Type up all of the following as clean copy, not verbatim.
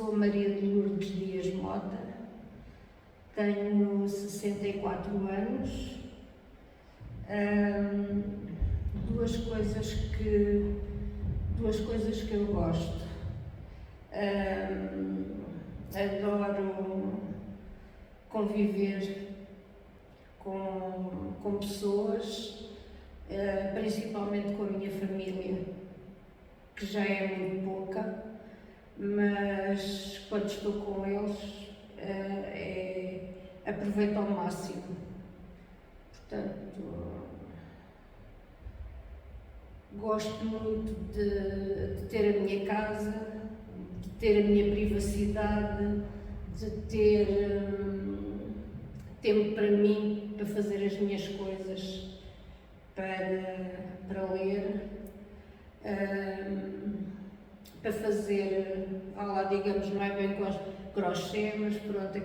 Sou Maria de Lourdes Dias Mota, tenho 64 anos. Duas coisas que eu gosto. Adoro conviver com pessoas, principalmente com a minha família, que já é muito pouca, mas quando estou com eles aproveito ao máximo. Portanto, gosto muito de ter a minha casa, de ter a minha privacidade, de ter tempo para mim, para fazer as minhas coisas, para ler, para fazer, digamos, não é bem crochê, mas pronto,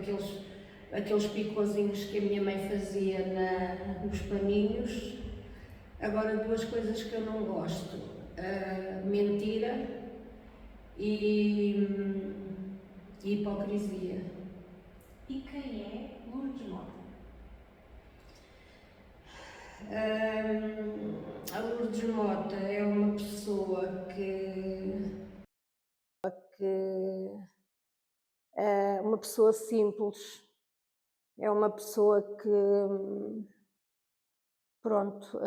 aqueles picôzinhos que a minha mãe fazia nos paninhos. Agora, duas coisas que eu não gosto: mentira e hipocrisia. E quem é Lourdes Mota? A Lourdes Mota é uma pessoa é uma pessoa simples, é uma pessoa que, pronto,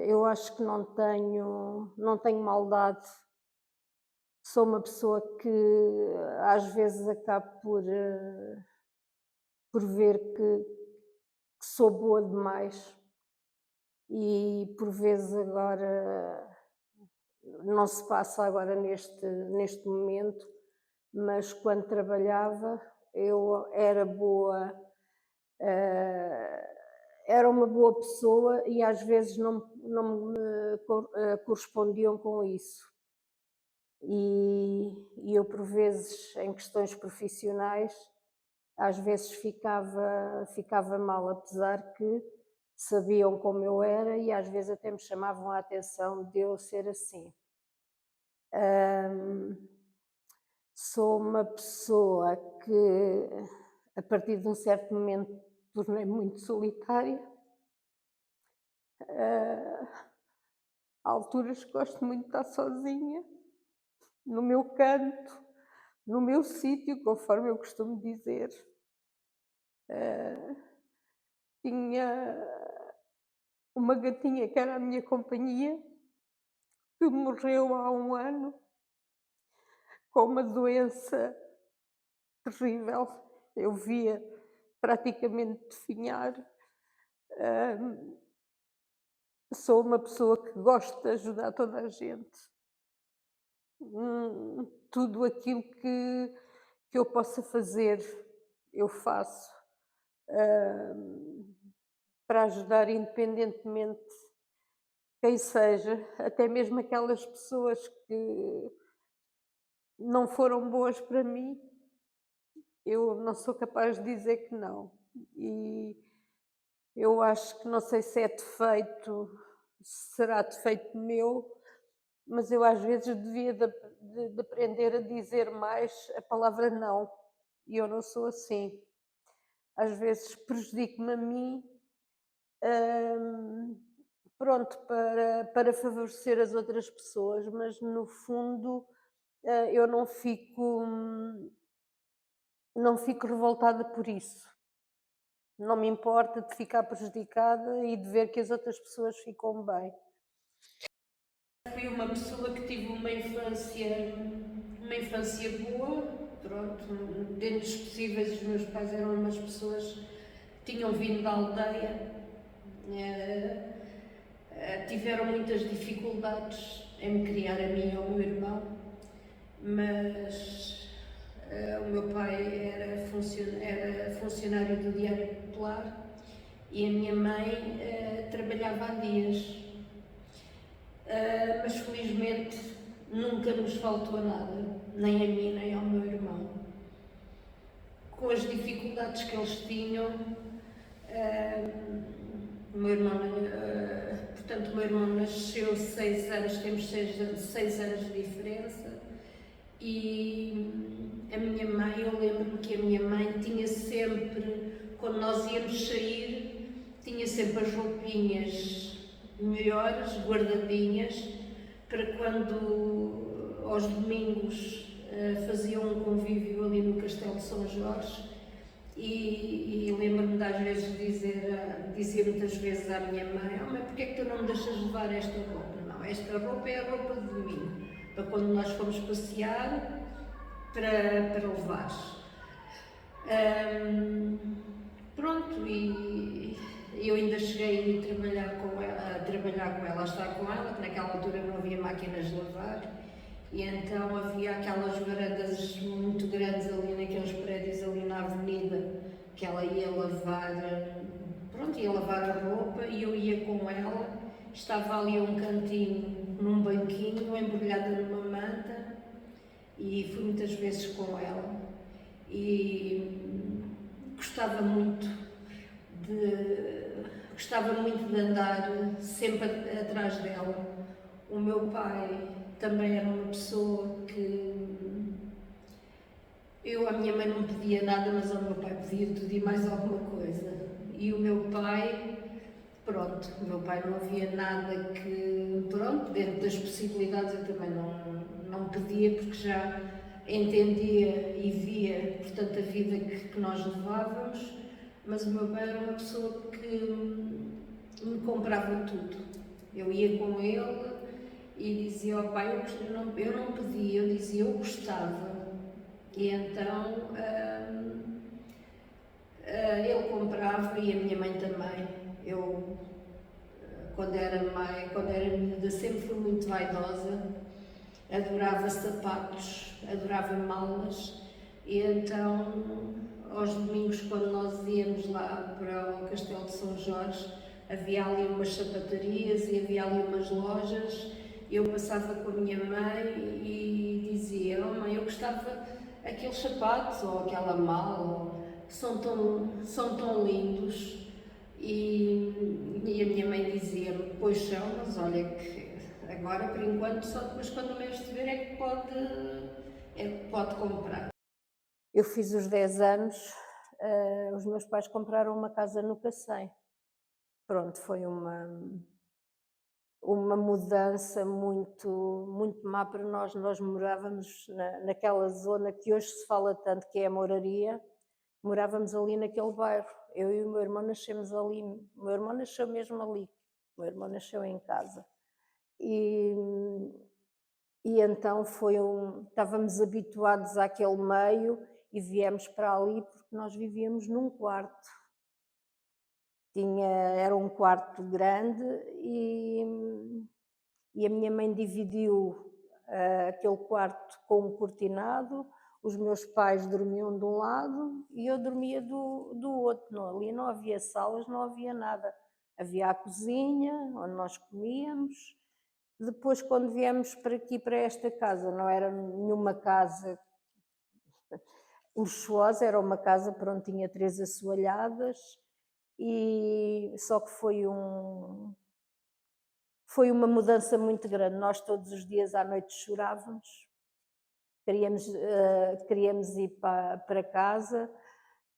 eu acho que não tenho maldade. Sou uma pessoa que às vezes acabo por ver que sou boa demais e por vezes agora não se passa agora neste momento, mas quando trabalhava eu era boa, era uma boa pessoa e às vezes não me correspondiam com isso. E eu por vezes em questões profissionais às vezes ficava mal, apesar que sabiam como eu era e às vezes até me chamavam a atenção de eu ser assim. Sou uma pessoa que, a partir de um certo momento, tornei-me muito solitária. Há alturas que gosto muito de estar sozinha, no meu canto, no meu sítio, conforme eu costumo dizer. Tinha uma gatinha que era a minha companhia, que morreu há 1 ano, com uma doença terrível. Eu via praticamente definhar. Sou uma pessoa que gosta de ajudar toda a gente. Tudo aquilo que eu possa fazer, eu faço, para ajudar independentemente quem seja, até mesmo aquelas pessoas que não foram boas para mim, eu não sou capaz de dizer que não. E eu acho que, não sei se é defeito, se será defeito meu, mas eu às vezes devia de aprender a dizer mais a palavra não, e eu não sou assim. Às vezes prejudico-me a mim, pronto, para favorecer as outras pessoas, mas no fundo, eu não fico revoltada por isso. Não me importa de ficar prejudicada e de ver que as outras pessoas ficam bem. Fui uma pessoa que tive uma infância boa, pronto, dentro dos possíveis. Os meus pais eram umas pessoas que tinham vindo da aldeia, tiveram muitas dificuldades em me criar a mim e ao meu irmão, mas o meu pai era funcionário do Diário Popular e a minha mãe trabalhava há dias. Mas felizmente nunca nos faltou nada, nem a mim nem ao meu irmão. Com as dificuldades que eles tinham, o meu irmão, portanto, o meu irmão nasceu 6 anos, temos 6 anos de diferença, E a minha mãe, eu lembro-me que a minha mãe tinha sempre, quando nós íamos sair, tinha sempre as roupinhas melhores, guardadinhas, para quando aos domingos faziam um convívio ali no Castelo de São Jorge. E lembro-me de às vezes dizer muitas vezes à minha mãe: oh, mãe, porquê é que tu não me deixas levar esta roupa? Não, esta roupa é a roupa de domingo, para quando nós formos passear, para levares. Pronto, e eu ainda cheguei a trabalhar com ela, a estar com ela, que naquela altura não havia máquinas de lavar, e então havia aquelas varandas muito grandes ali naqueles prédios ali na avenida, que ela ia lavar, pronto, ia lavar a roupa, e eu ia com ela, estava ali um cantinho, num banquinho, embrulhada numa manta, e fui muitas vezes com ela. E gostava muito de andar sempre atrás dela. O meu pai também era uma pessoa que a minha mãe não pedia nada, mas ao meu pai pedia tudo e mais alguma coisa. E o meu pai, pronto, o meu pai não havia nada que, pronto, dentro das possibilidades eu também não pedia, porque já entendia e via, portanto, a vida que nós levávamos, mas o meu pai era uma pessoa que me comprava tudo. Eu ia com ele e dizia ao pai: eu não pedia, eu dizia eu gostava. E então ele comprava, e a minha mãe também. Eu, quando era miúda, sempre fui muito vaidosa, adorava sapatos, adorava malas, e então aos domingos, quando nós íamos lá para o Castelo de São Jorge, havia ali umas sapatarias e havia ali umas lojas. Eu passava com a minha mãe e dizia: oh mãe, eu gostava aqueles sapatos ou aquela mala, são tão lindos. E a minha mãe dizia-me: pois são, mas olha que agora por enquanto só depois quando o mês estiver é que pode comprar. Eu fiz os 10 anos, os meus pais compraram uma casa no Cacém. Pronto, foi uma mudança muito má para nós. Nós morávamos naquela zona que hoje se fala tanto, que é a Moraria. Morávamos ali naquele bairro. Eu e o meu irmão nascemos ali. O meu irmão nasceu mesmo ali. O meu irmão nasceu em casa. E então estávamos habituados àquele meio e viemos para ali porque nós vivíamos num quarto. Era um quarto grande e a minha mãe dividiu aquele quarto com um cortinado. Os meus pais dormiam de um lado e eu dormia do outro. Ali não havia salas, não havia nada. Havia a cozinha, onde nós comíamos. Depois, quando viemos para aqui, para esta casa, não era nenhuma casa luxuosa, era uma casa, pronto, tinha 3 assoalhadas, e só que foi uma mudança muito grande. Nós todos os dias à noite chorávamos, queríamos ir para casa,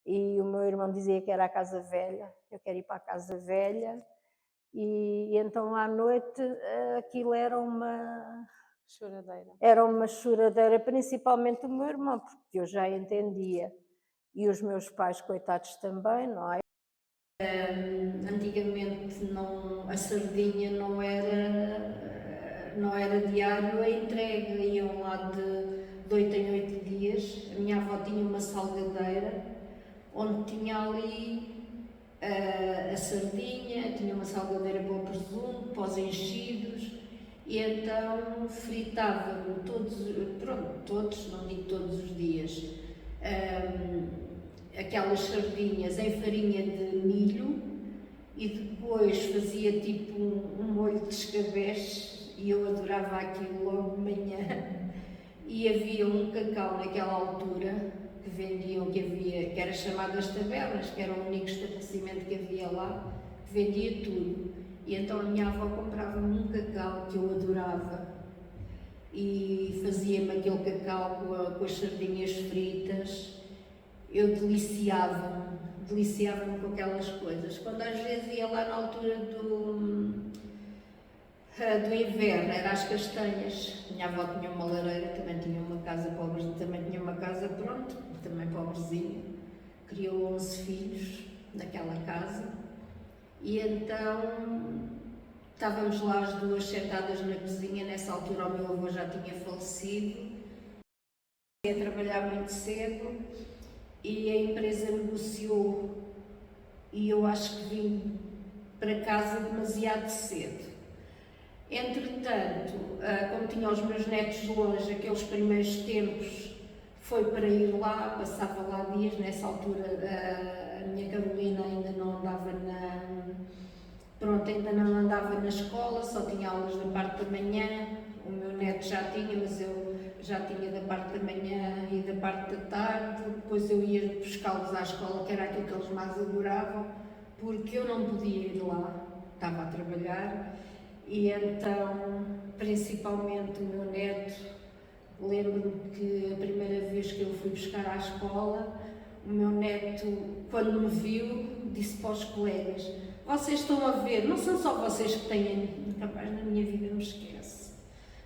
e o meu irmão dizia que era a casa velha. Eu quero ir para a casa velha. E então à noite aquilo era uma choradeira, principalmente o meu irmão, porque eu já entendia, e os meus pais, coitados, também, não é? Antigamente a sardinha não era diário a entrega, iam lá de 8 em 8 dias. A minha avó tinha uma salgadeira onde tinha ali a sardinha, tinha uma salgadeira para o presunto, para os enchidos, e então fritava-me todos, não digo todos os dias, aquelas sardinhas em farinha de milho, e depois fazia tipo um molho de escabeche, e eu adorava aquilo logo de manhã. E havia um cacau naquela altura que vendiam, que era chamado as tabernas, que era o único estabelecimento que havia lá, que vendia tudo. E então a minha avó comprava-me um cacau que eu adorava. e fazia-me aquele cacau com as sardinhas fritas. Eu deliciava-me com aquelas coisas. Quando às vezes ia lá na altura do inverno, era às castanhas. Minha avó tinha uma lareira, também tinha uma casa pobre, também tinha uma casa, pronto, também pobrezinha. Criou 11 filhos naquela casa. E então estávamos lá as duas sentadas na cozinha. Nessa altura o meu avô já tinha falecido. Ia trabalhar muito cedo e a empresa negociou e eu acho que vim para casa demasiado cedo. Entretanto, como tinha os meus netos longe, aqueles primeiros tempos, foi para ir lá, passava lá dias. Nessa altura a minha Carolina ainda não andava ainda não andava na escola, só tinha aulas da parte da manhã. O meu neto já tinha, mas eu já tinha da parte da manhã e da parte da tarde. Depois eu ia buscá-los à escola, que era aquilo que eles mais adoravam, porque eu não podia ir lá, estava a trabalhar. E então, principalmente o meu neto, lembro-me que a primeira vez que eu fui buscar à escola, o meu neto, quando me viu, disse para os colegas: vocês estão a ver, não são só vocês que têm, capaz na minha vida me esquece,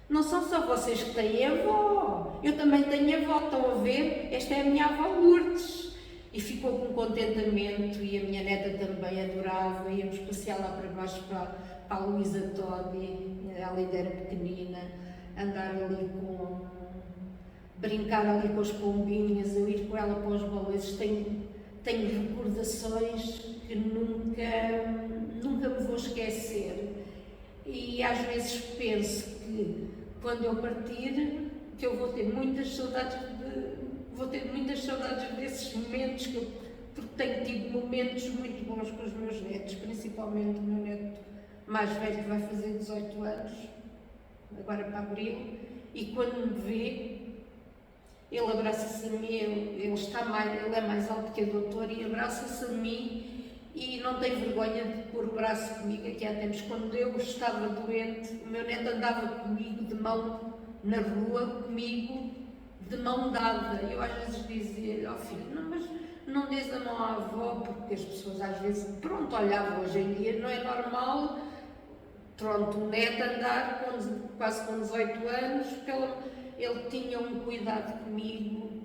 não são só vocês que têm avó, eu também tenho avó, estão a ver, esta é a minha avó Lourdes. E ficou com contentamento, e a minha neta também adorava. Íamos passear lá para baixo para a Luísa Todi, ela ainda era pequenina, andar ali brincar ali com as pombinhas, eu ir com ela para os balões. Tenho recordações que nunca me vou esquecer. E às vezes penso que quando eu partir, que eu vou ter muitas saudades desses momentos, porque tenho tido momentos muito bons com os meus netos, principalmente o meu neto mais velho, que vai fazer 18 anos, agora para abril, e quando me vê, ele abraça-se a mim. Ele é mais alto que a doutora, e abraça-se a mim e não tem vergonha de pôr o braço comigo. Aqui há tempos, quando eu estava doente, o meu neto andava comigo de mão na rua, comigo de mão dada. Eu às vezes dizia-lhe: ó filho, mas não dês a mão à avó, porque as pessoas às vezes, pronto, olhavam. Hoje em dia não é normal, pronto, o neto andar quase com 18 anos, porque ele tinha um cuidado comigo,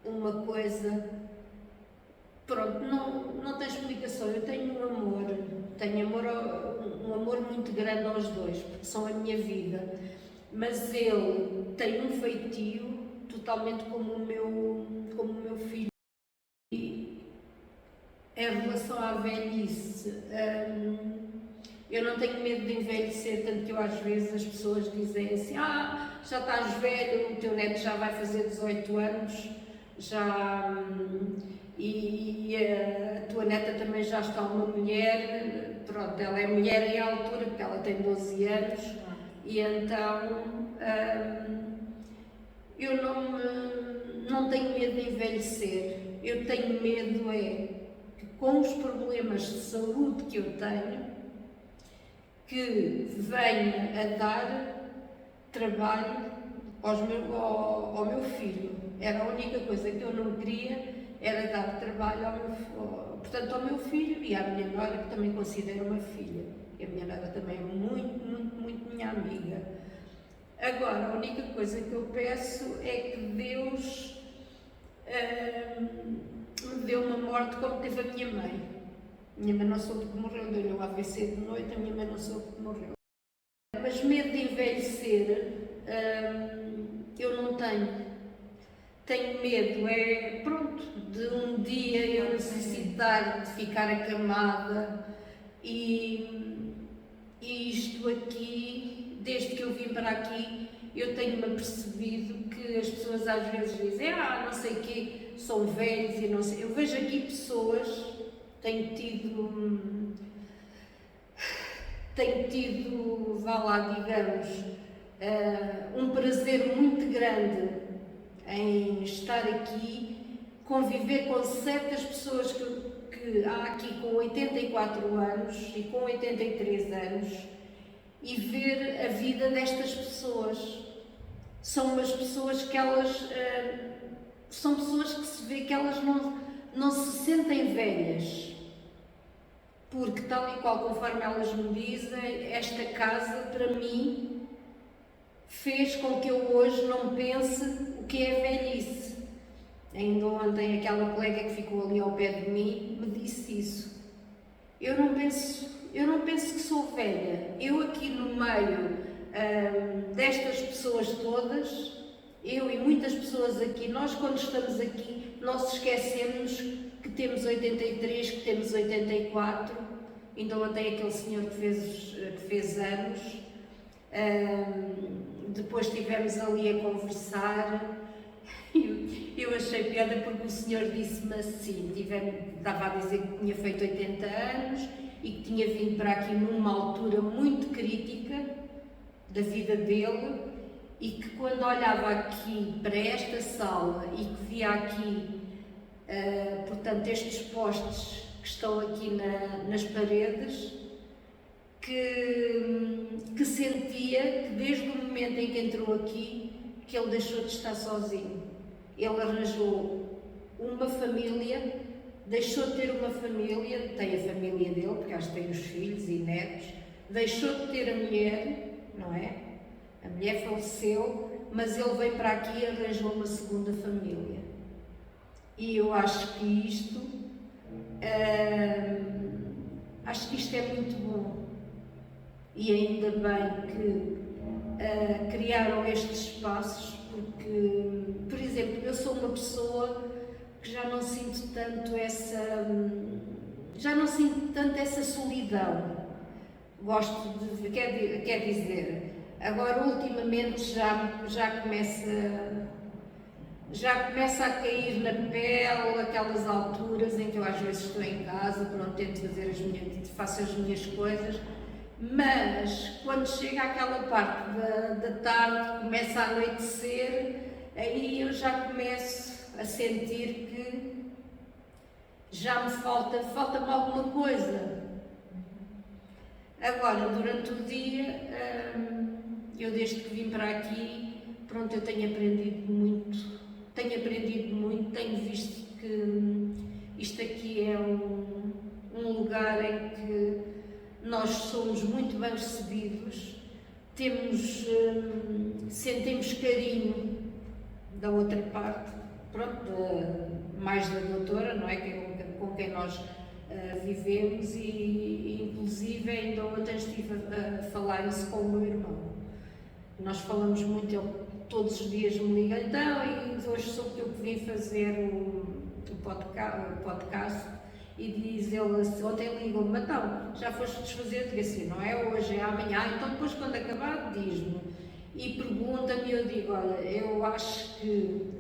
uma coisa, pronto, não tem explicação. Eu tenho um amor muito grande aos dois, porque são a minha vida, mas ele tem um feitio totalmente como o meu filho. E em relação à velhice, eu não tenho medo de envelhecer, tanto que eu às vezes as pessoas dizem assim: já estás velho, o teu neto já vai fazer 18 anos, e a tua neta também já está uma mulher. Pronto, ela é mulher em altura, porque ela tem 12 anos, e então eu não tenho medo de envelhecer. Eu tenho medo que com os problemas de saúde que eu tenho, que venha a dar trabalho ao meu filho. Era a única coisa que eu não queria, era dar trabalho ao meu filho e à minha nora, que também considero uma filha. E a minha nora também é muito, muito, muito minha amiga. Agora, a única coisa que eu peço é que Deus me dê uma morte como teve a minha mãe. Minha mãe não soube que morreu, deu-lhe um AVC de noite, a minha mãe não soube que morreu. Mas medo de envelhecer, eu não tenho. Tenho medo, pronto, de um dia eu necessitar de ficar acamada, e isto aqui, desde que eu vim para aqui, eu tenho-me apercebido que as pessoas às vezes dizem: não sei o quê, são velhos e não sei. Eu vejo aqui pessoas, tenho tido, vá lá, digamos, um prazer muito grande em estar aqui, conviver com certas pessoas que há aqui com 84 anos e com 83 anos, e ver a vida destas pessoas. são umas pessoas que elas são pessoas que se vê que elas não se sentem velhas, porque tal e qual conforme elas me dizem, esta casa para mim fez com que eu hoje não pense o que é velhice. Ainda ontem aquela colega que ficou ali ao pé de mim me disse isso. Eu não penso que sou velha. Eu aqui no meio destas pessoas todas, eu e muitas pessoas aqui, nós quando estamos aqui, nós esquecemos que temos 83, que temos 84, então até aquele senhor que fez anos, depois estivemos ali a conversar, eu achei piada porque o senhor disse-me assim, estava a dizer que tinha feito 80 anos e que tinha vindo para aqui numa altura muito crítica da vida dele e que quando olhava aqui para esta sala e que via aqui, portanto, estes postes que estão aqui nas paredes, que sentia que desde o momento em que entrou aqui, que ele deixou de estar sozinho. Ele arranjou uma família, deixou de ter uma família, tem a família dele, porque acho que tem os filhos e netos, deixou de ter a mulher, não é? A mulher faleceu, mas ele veio para aqui e arranjou uma segunda família. E eu acho que isto é muito bom. E ainda bem que criaram estes espaços, porque, por exemplo, eu sou uma pessoa que já não sinto tanto essa solidão. Gosto de, quer dizer, agora ultimamente já começa a cair na pele aquelas alturas em que eu às vezes estou em casa, pronto, tento faço as minhas coisas, mas quando chega àquela parte da tarde, começa a anoitecer, aí eu já começo a sentir que já me falta-me alguma coisa. Agora, durante o dia, eu desde que vim para aqui, pronto, eu tenho aprendido muito, tenho visto que isto aqui é um lugar em que nós somos muito bem recebidos, sentimos carinho da outra parte, pronto, mais da doutora, não é? Com quem nós vivemos e inclusive ainda ontem estive a falar isso com o meu irmão. Nós falamos muito, ele todos os dias me liga, então, e hoje soube eu que vim fazer o podcast e diz ele assim, ontem ligou-me, então, já foste desfazer? Eu digo assim, não é hoje, é amanhã, então depois quando acabar diz-me e pergunta-me, eu digo, olha, eu acho que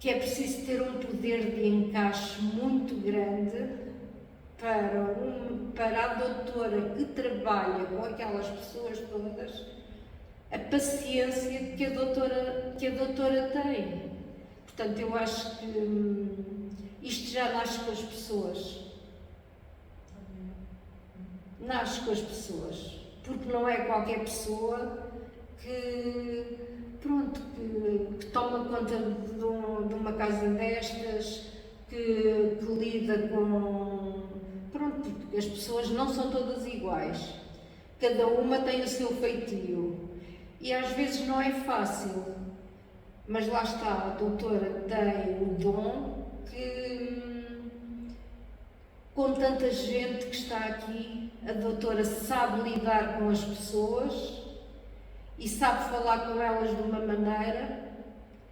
é preciso ter um poder de encaixe muito grande para a doutora que trabalha com aquelas pessoas todas, a paciência que a doutora tem. Portanto, eu acho que isto já nasce com as pessoas. Nasce com as pessoas. Porque não é qualquer pessoa que toma conta de uma casa destas, que lida com... Pronto, porque as pessoas não são todas iguais. Cada uma tem o seu feitio. E às vezes não é fácil. Mas lá está, a doutora tem o dom que, com tanta gente que está aqui, a doutora sabe lidar com as pessoas e sabe falar com elas de uma maneira,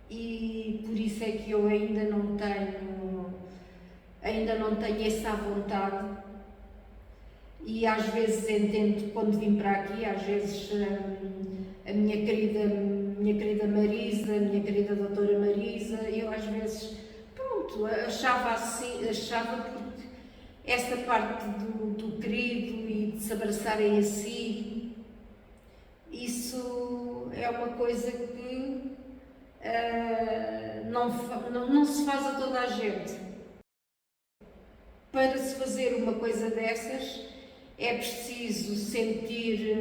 e por isso é que eu ainda não tenho essa vontade. E às vezes entendo, quando vim para aqui, às vezes a minha querida Marisa, a minha querida doutora Marisa, eu às vezes, pronto, achava porque essa parte do querido e de se abraçarem a si, isso é uma coisa que não se faz a toda a gente. Para se fazer uma coisa dessas, é preciso sentir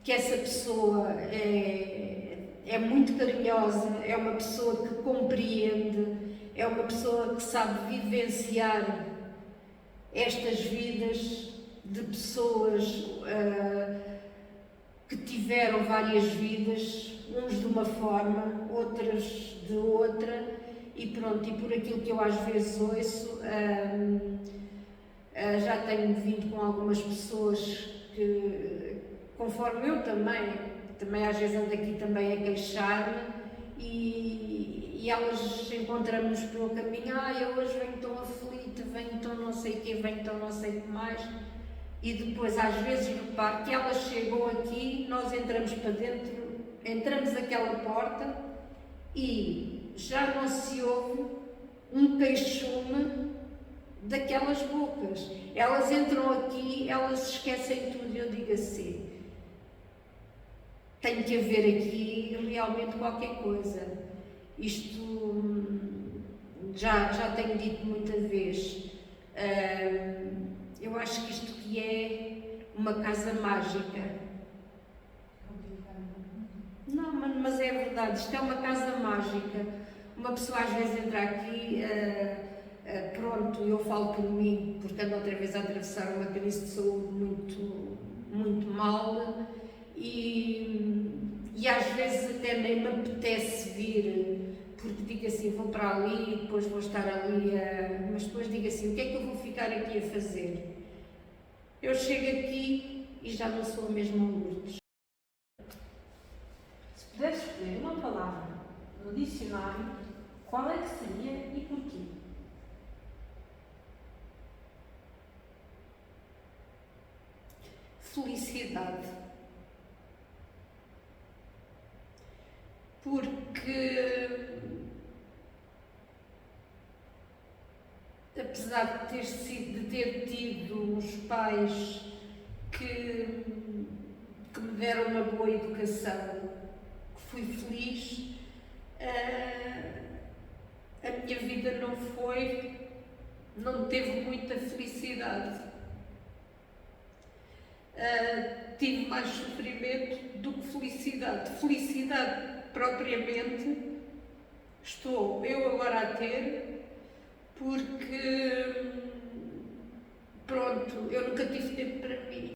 que essa pessoa é muito carinhosa, é uma pessoa que compreende, é uma pessoa que sabe vivenciar estas vidas de pessoas que tiveram várias vidas, uns de uma forma, outras de outra, e pronto, e por aquilo que eu às vezes ouço, já tenho vindo com algumas pessoas que, conforme eu também às vezes ando aqui também a queixar-me, e elas encontramos pelo caminho, eu hoje venho tão aflita, venho tão não sei o quê, venho tão não sei o que mais, e depois às vezes reparo que elas chegam aqui, nós entramos para dentro, entramos aquela porta e já não se ouve um queixume daquelas bocas. Elas entram aqui, elas esquecem tudo, eu digo assim, tem que haver aqui realmente qualquer coisa. Isto já tenho dito muita vez. Eu acho que isto que é uma casa mágica. Não, mas é verdade, isto é uma casa mágica. Uma pessoa às vezes entra aqui, pronto, eu falo por mim, porque ando outra vez a atravessar uma crise de saúde muito mal, e às vezes até nem me apetece vir, porque digo assim, vou para ali, depois vou estar ali, mas depois digo assim, o que é que eu vou ficar aqui a fazer? Eu chego aqui e já não sou a mesma Lourdes. Se pudesse escolher uma palavra no dicionário, qual é que seria e porquê? Felicidade. Porque, apesar de ter tido uns pais que me deram uma boa educação, que fui feliz, a minha vida não teve muita felicidade. Tive mais sofrimento do que felicidade. Felicidade, propriamente, estou eu agora a ter, porque, pronto, eu nunca tive tempo para mim.